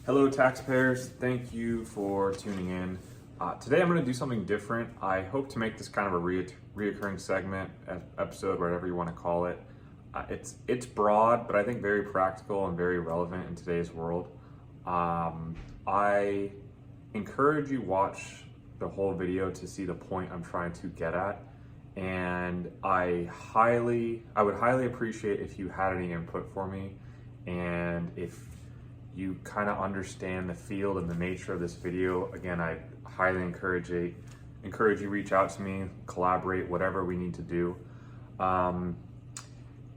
Hello, taxpayers. Thank you for tuning in. Today I'm going to do something different. I hope to make this kind of a reoccurring segment, episode, whatever you want to call it. It's broad, but I think very practical and very relevant in today's world. I encourage you watch the whole video to see the point I'm trying to get at. And I would highly appreciate if you had any input for me, and if you kind of understand the field and the nature of this video. Again, I highly encourage you reach out to me, collaborate, whatever we need to do.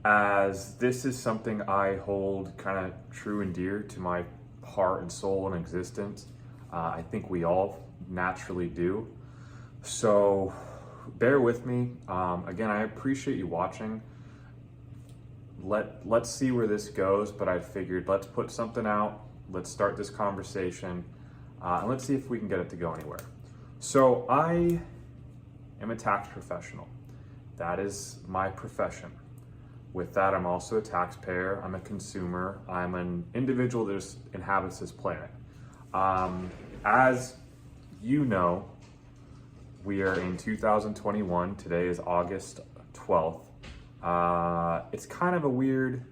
As this is something I hold kind of true and dear to my heart and soul and existence. I think we all naturally do. So bear with me. Again, I appreciate you watching. Let's see where this goes, but I figured let's put something out, let's start this conversation, and let's see if we can get it to go anywhere. So I am a tax professional. That is my profession. With that, I'm also a taxpayer, I'm a consumer, I'm an individual that just inhabits this planet. As you know, we are in 2021, today is August 12th. It's kind of a weird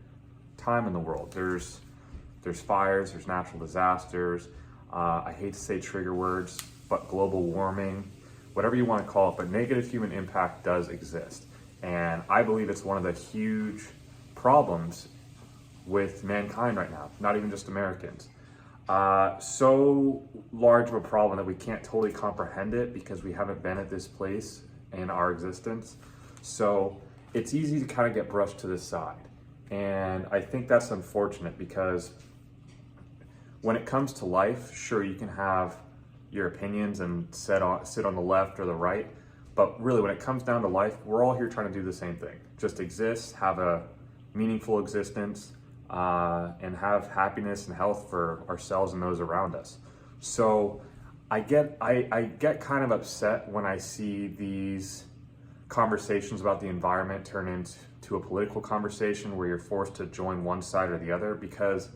time in the world. There's fires, there's natural disasters. I hate to say trigger words, but global warming, whatever you want to call it, but negative human impact does exist. And I believe it's one of the huge problems with mankind right now, not even just Americans. So large of a problem that we can't totally comprehend it because we haven't been at this place in our existence. So it's easy to kind of get brushed to the side. And I think that's unfortunate because when it comes to life, sure, you can have your opinions and sit on the left or the right. But really, when it comes down to life, we're all here trying to do the same thing. Just exist, have a meaningful existence, and have happiness and health for ourselves and those around us. So I get kind of upset when I see these conversations about the environment turn into a political conversation where you're forced to join one side or the other, because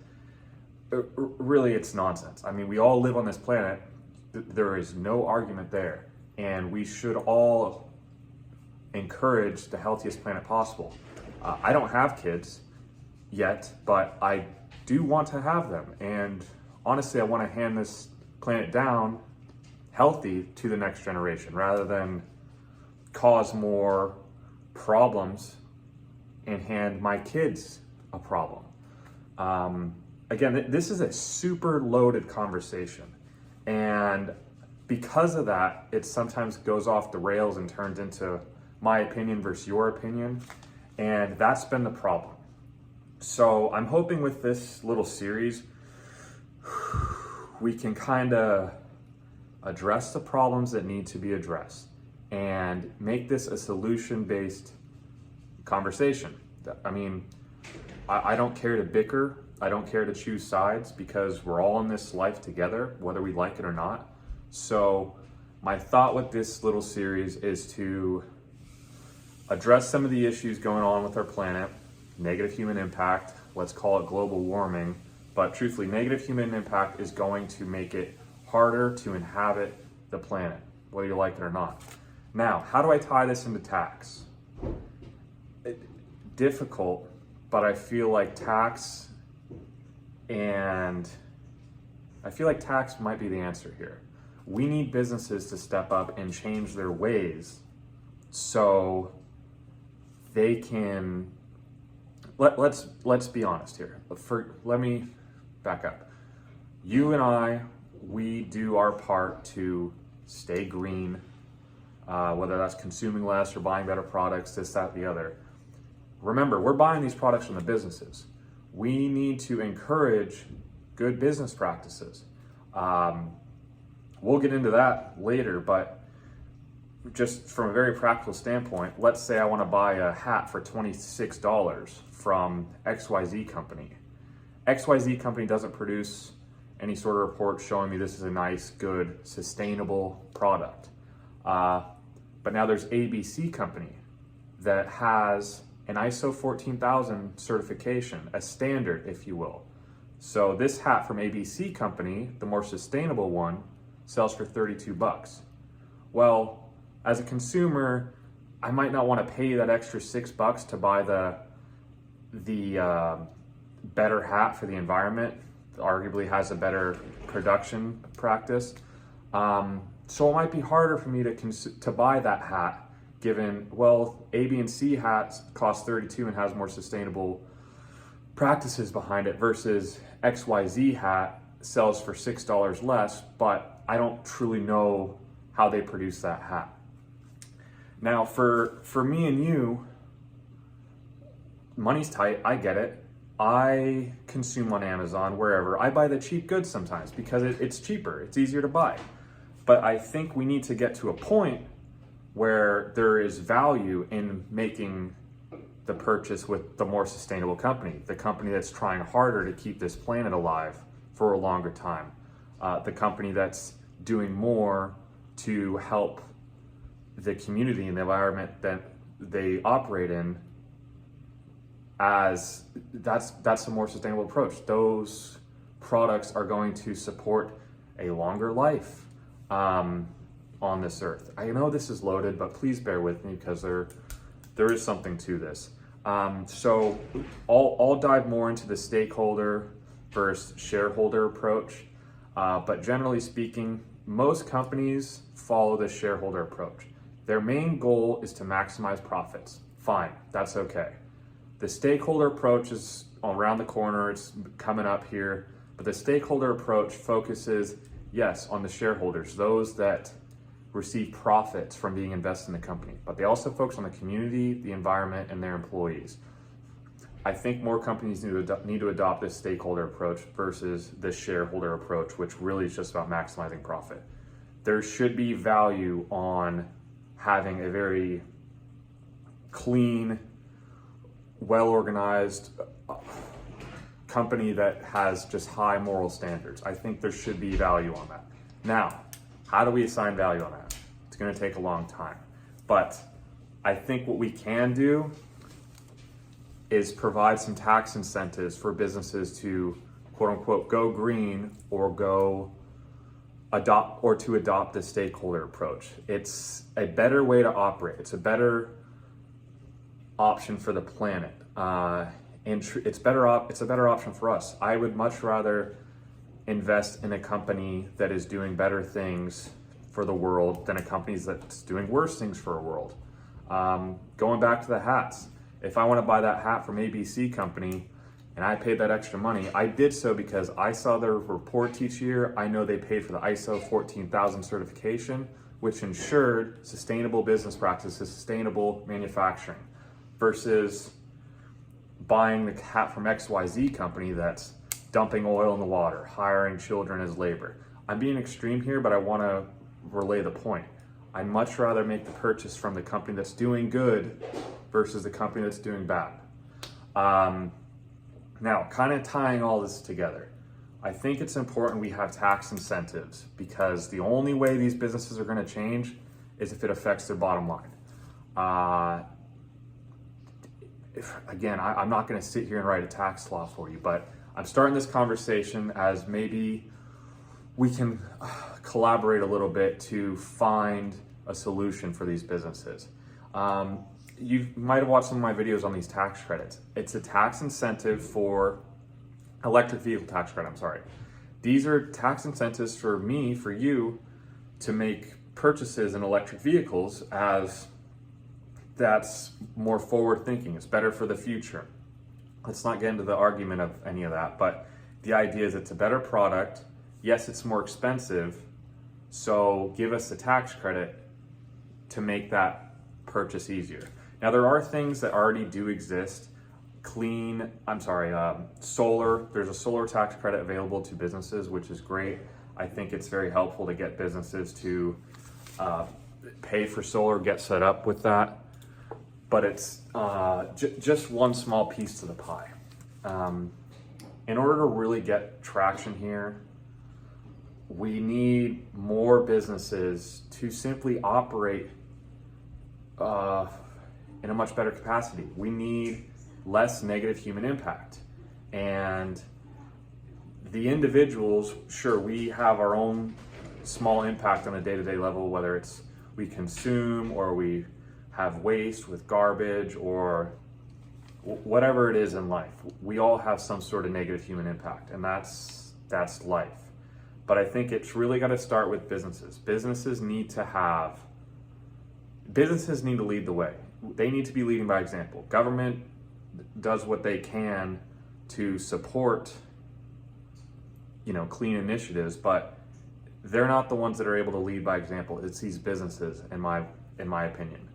really it's nonsense. I mean, we all live on this planet. There is no argument there. And we should all encourage the healthiest planet possible. I don't have kids yet, but I do want to have them. And honestly, I want to hand this planet down healthy to the next generation rather than cause more problems and hand my kids a problem. Again, this is a super loaded conversation. And because of that, it sometimes goes off the rails and turns into my opinion versus your opinion. And that's been the problem. So I'm hoping with this little series, we can kind of address the problems that need to be addressed and make this a solution-based conversation. I mean, I don't care to bicker. I don't care to choose sides because we're all in this life together, whether we like it or not. So my thought with this little series is to address some of the issues going on with our planet, negative human impact, let's call it global warming, but truthfully, negative human impact is going to make it harder to inhabit the planet, whether you like it or not. Now, how do I tie this into tax? Difficult, but I feel like tax might be the answer here. We need businesses to step up and change their ways so they can, let's be honest here. Let me back up. You and I, we do our part to stay green, whether that's consuming less or buying better products, this, that, the other. Remember, we're buying these products from the businesses. We need to encourage good business practices. We'll get into that later, but just from a very practical standpoint, let's say I want to buy a hat for $26 from XYZ company. XYZ company doesn't produce any sort of report showing me this is a nice, good, sustainable product. But now there's ABC company that has an ISO 14000 certification, a standard, if you will, So this hat from ABC company, the more sustainable one, sells for 32 bucks. Well, as a consumer, I might not want to pay that extra $6 to buy the better hat for the environment, arguably has a better production practice. So it might be harder for me to buy that hat, given, well, A, B, and C hats cost 32 and has more sustainable practices behind it versus XYZ hat sells for $6 less, but I don't truly know how they produce that hat. Now, for me and you, money's tight, I get it. I consume on Amazon, wherever. I buy the cheap goods sometimes because it's cheaper, it's easier to buy. But I think we need to get to a point where there is value in making the purchase with the more sustainable company, the company that's trying harder to keep this planet alive for a longer time, the company that's doing more to help the community and the environment that they operate in, as that's a more sustainable approach. Those products are going to support a longer life on this earth. I know this is loaded, but please bear with me because there is something to this. So I'll dive more into the stakeholder versus shareholder approach. But generally speaking, most companies follow the shareholder approach. Their main goal is to maximize profits. Fine, that's okay. The stakeholder approach is around the corner, it's coming up here, but the stakeholder approach focuses, yes, on the shareholders, those that receive profits from being invested in the company, but they also focus on the community, the environment, and their employees. I think more companies need to adopt this stakeholder approach versus the shareholder approach, which really is just about maximizing profit. There should be value on having a very clean, well-organized company that has just high moral standards. I think there should be value on that. Now, how do we assign value on that? It's going to take a long time. But I think what we can do is provide some tax incentives for businesses to, quote unquote, go green or adopt the stakeholder approach. It's a better way to operate. It's a better option for the planet. It's a better option for us. I would much rather invest in a company that is doing better things for the world than a company that's doing worse things for a world. Going back to the hats, if I want to buy that hat from ABC company and I paid that extra money, I did so because I saw their report each year. I know they paid for the ISO 14000 certification, which ensured sustainable business practices, sustainable manufacturing, versus buying the hat from XYZ company that's dumping oil in the water, hiring children as labor. I'm being extreme here, but I want to relay the point. I'd much rather make the purchase from the company that's doing good versus the company that's doing bad. Now, kind of tying all this together, I think it's important we have tax incentives because the only way these businesses are going to change is if it affects their bottom line. Again, I'm not going to sit here and write a tax law for you, but I'm starting this conversation as maybe we can collaborate a little bit to find a solution for these businesses. You might have watched some of my videos on these tax credits. It's a tax incentive for electric vehicle tax credit, I'm sorry. These are tax incentives for me, for you, to make purchases in electric vehicles, as that's more forward thinking. It's better for the future. Let's not get into the argument of any of that, but the idea is it's a better product. Yes, it's more expensive, so give us the tax credit to make that purchase easier. Now, there are things that already do exist. Solar. There's a solar tax credit available to businesses, which is great. I think it's very helpful to get businesses to pay for solar, get set up with that. But it's just one small piece to the pie. In order to really get traction here, we need more businesses to simply operate in a much better capacity. We need less negative human impact. And the individuals, sure, we have our own small impact on a day-to-day level, whether it's we consume or we have waste with garbage or whatever it is in life. We all have some sort of negative human impact, and that's life. But I think it's really got to start with businesses. Businesses need to lead the way. They need to be leading by example. Government does what they can to support, clean initiatives, but they're not the ones that are able to lead by example. It's these businesses, in my opinion.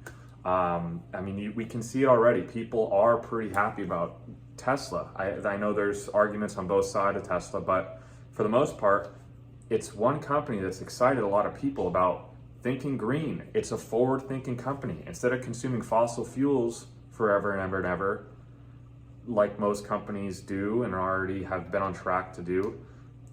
We can see it already. People are pretty happy about Tesla. I know there's arguments on both sides of Tesla, but for the most part, it's one company that's excited a lot of people about thinking green. It's a forward-thinking company. Instead of consuming fossil fuels forever and ever and ever, like most companies do and already have been on track to do,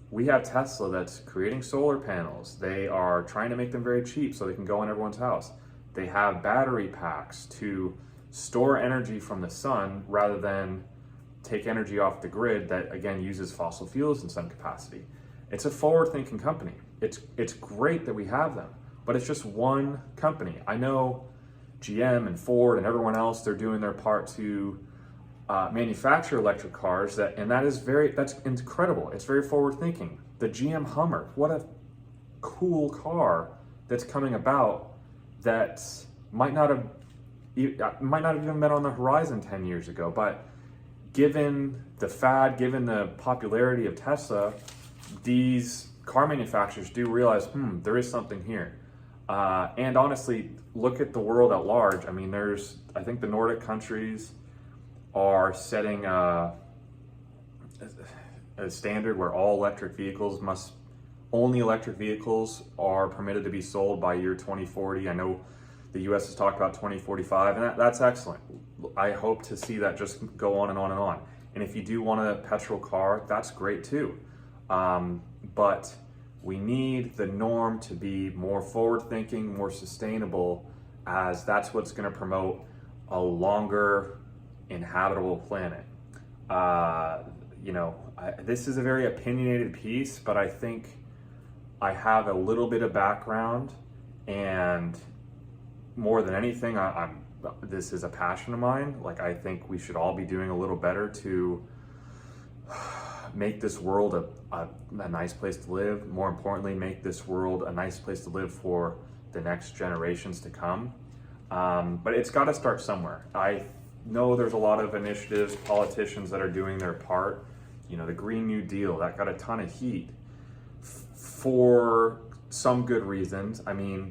we have Tesla that's creating solar panels. They are trying to make them very cheap so they can go in everyone's house. They have battery packs to store energy from the sun rather than take energy off the grid that, again, uses fossil fuels in some capacity. It's a forward-thinking company. It's great that we have them, but it's just one company. I know GM and Ford and everyone else, they're doing their part to manufacture electric cars, that's incredible. It's very forward-thinking. The GM Hummer, what a cool car that's coming about that might not have even been on the horizon 10 years ago, but given the fad, given the popularity of Tesla, these car manufacturers do realize, there is something here. And honestly, look at the world at large. I think the Nordic countries are setting a standard where only electric vehicles are permitted to be sold by year 2040. I know the US has talked about 2045, and that's excellent. I hope to see that just go on and on and on. And if you do want a petrol car, that's great too. But we need the norm to be more forward-thinking, more sustainable, as that's what's going to promote a longer inhabitable planet. This is a very opinionated piece, but I think I have a little bit of background, and more than anything, this is a passion of mine. I think we should all be doing a little better to make this world a nice place to live. More importantly, make this world a nice place to live for the next generations to come. But it's got to start somewhere. I know there's a lot of initiatives, politicians that are doing their part. The Green New Deal, that got a ton of heat for some good reasons.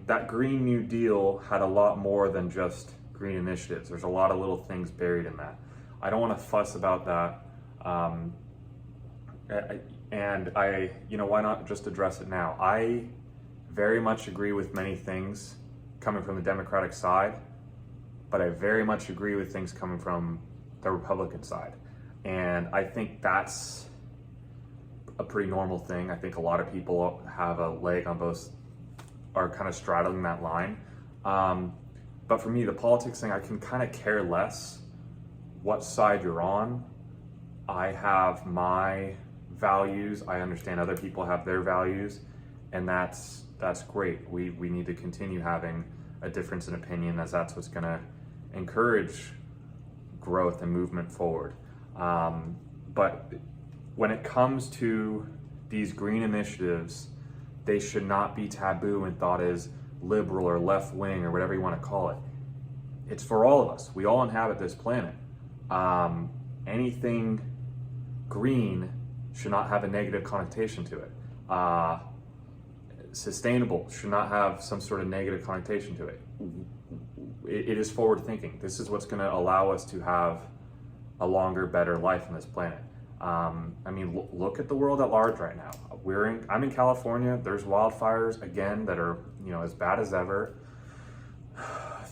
That Green New Deal had a lot more than just green initiatives. There's a lot of little things buried in that. I don't want to fuss about that. Why not just address it now? I very much agree with many things coming from the Democratic side, but I very much agree with things coming from the Republican side. And I think that's a pretty normal thing. I think a lot of people have a leg on both, are kind of straddling that line. But for me, the politics thing, I can kind of care less what side you're on. I have my values. I understand other people have their values, and that's great. We need to continue having a difference in opinion, as that's what's going to encourage growth and movement forward. But when it comes to these green initiatives, they should not be taboo and thought as liberal or left wing or whatever you want to call it. It's for all of us. We all inhabit this planet. Anything green should not have a negative connotation to it. Sustainable should not have some sort of negative connotation to it. It is forward thinking. This is what's going to allow us to have a longer, better life on this planet. Look at the world at large right now. I'm in California. There's wildfires again that are, as bad as ever.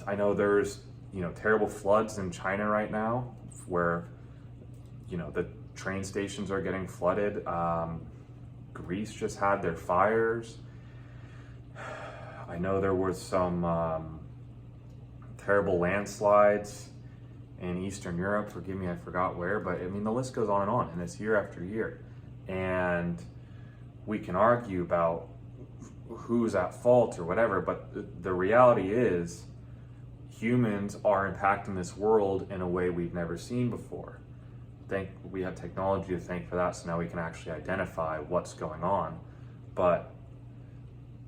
I know there's, terrible floods in China right now where, the train stations are getting flooded. Greece just had their fires. I know there was some terrible landslides in Eastern Europe. Forgive me, I forgot where, but the list goes on, and it's year after year. And we can argue about who's at fault or whatever, but the reality is humans are impacting this world in a way we've never seen before. We have technology to thank for that, so now we can actually identify what's going on. But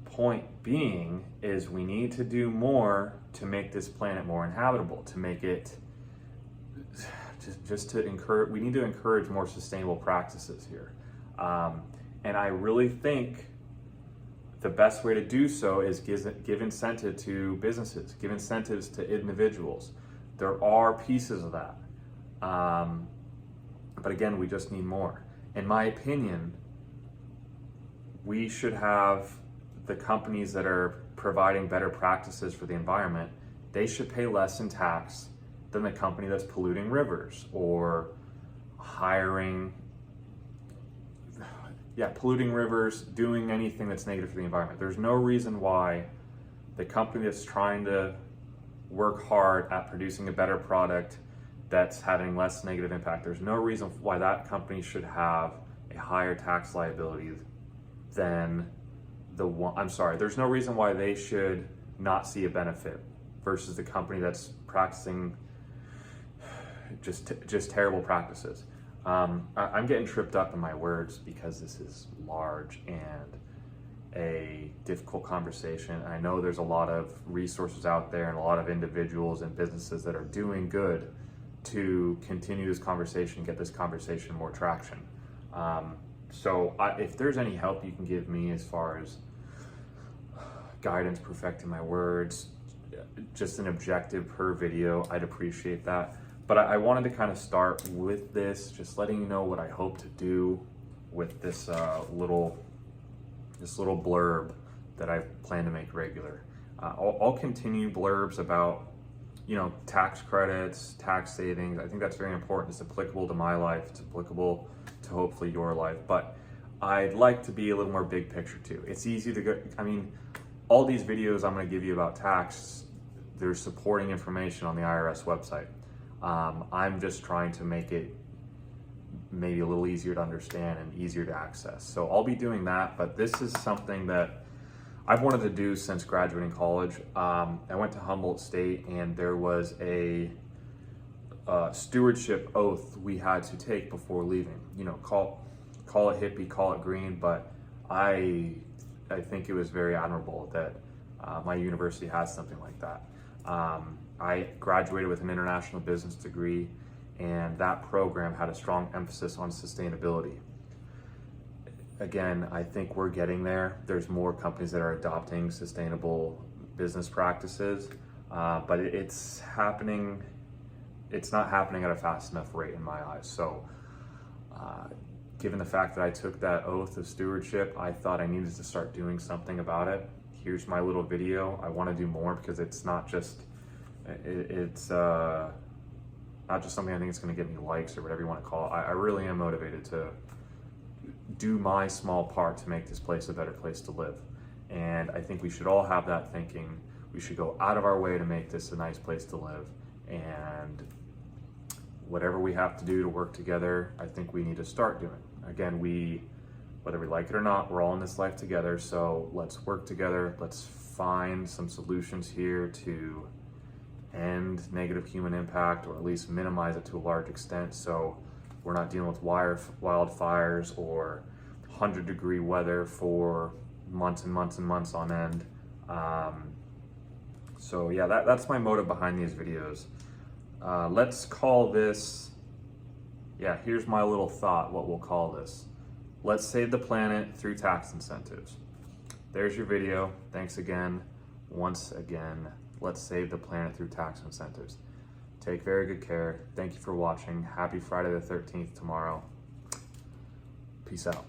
point being is we need to do more to make this planet more inhabitable, to make it just to encourage. We need to encourage more sustainable practices here, and I really think the best way to do so is give incentive to businesses, give incentives to individuals. There are pieces of that, but again, we just need more. In my opinion, we should have the companies that are providing better practices for the environment, they should pay less in tax than the company that's polluting rivers or polluting rivers, doing anything that's negative for the environment. There's no reason why the company that's trying to work hard at producing a better product that's having less negative impact, there's no reason why that company should have a higher tax liability than there's no reason why they should not see a benefit versus the company that's practicing just terrible practices. I'm getting tripped up in my words because this is large and a difficult conversation. I know there's a lot of resources out there and a lot of individuals and businesses that are doing good to continue this conversation, get this conversation more traction. So if there's any help you can give me as far as guidance, perfecting my words, just an objective per video, I'd appreciate that. But I wanted to kind of start with this, just letting you know what I hope to do with this little blurb that I plan to make regular. I'll continue blurbs about, tax credits, tax savings. I think that's very important. It's applicable to my life. It's applicable to hopefully your life. But I'd like to be a little more big picture too. It's easy to go, all these videos I'm going to give you about tax, there's supporting information on the IRS website. I'm just trying to make it maybe a little easier to understand and easier to access. So I'll be doing that, but this is something that I've wanted to do since graduating college. I went to Humboldt State and there was a stewardship oath we had to take before leaving. Call it hippie, call it green, but I think it was very admirable that my university has something like that. I graduated with an international business degree, and that program had a strong emphasis on sustainability. Again, I think we're getting there. There's more companies that are adopting sustainable business practices, but it's happening. It's not happening at a fast enough rate in my eyes. So, given the fact that I took that oath of stewardship, I thought I needed to start doing something about it. Here's my little video. I want to do more because it's not just not just something I think it's going to get me likes or whatever you want to call it. I really am motivated to do my small part to make this place a better place to live. And I think we should all have that thinking. We should go out of our way to make this a nice place to live. And whatever we have to do to work together, I think we need to start doing. Again, whether we like it or not, we're all in this life together. So let's work together. Let's find some solutions here to end negative human impact, or at least minimize it to a large extent, so we're not dealing with wildfires or 100-degree weather for months and months and months on end. So yeah, that's my motive behind these videos. Let's call this, here's my little thought, what we'll call this. Let's save the planet through tax incentives. There's your video. Thanks again. Once again, let's save the planet through tax incentives. Take very good care. Thank you for watching. Happy Friday the 13th tomorrow. Peace out.